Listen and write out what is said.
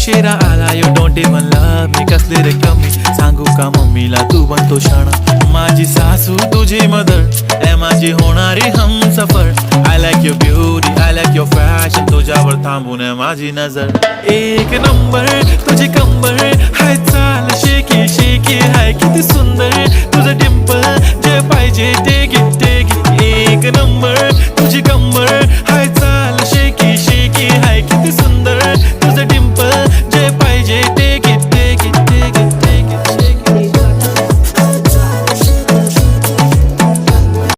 उशिरा आला you don't even love me कसली रे कमी सांगू का मम्मीला तू बनतो शाणा माझी सासू तुझी मदर ए माझी होणारी Humsafar I like your beauty I like your fashion तुझ्यावर थांबून आहे माझी नजर एक नंबर तुझी कंबर हाय चाल शेकी शेकी हाय किती सुंदर तुझं डिंपल जे पाहिजे ते घे एक नंबर तुझी कंबर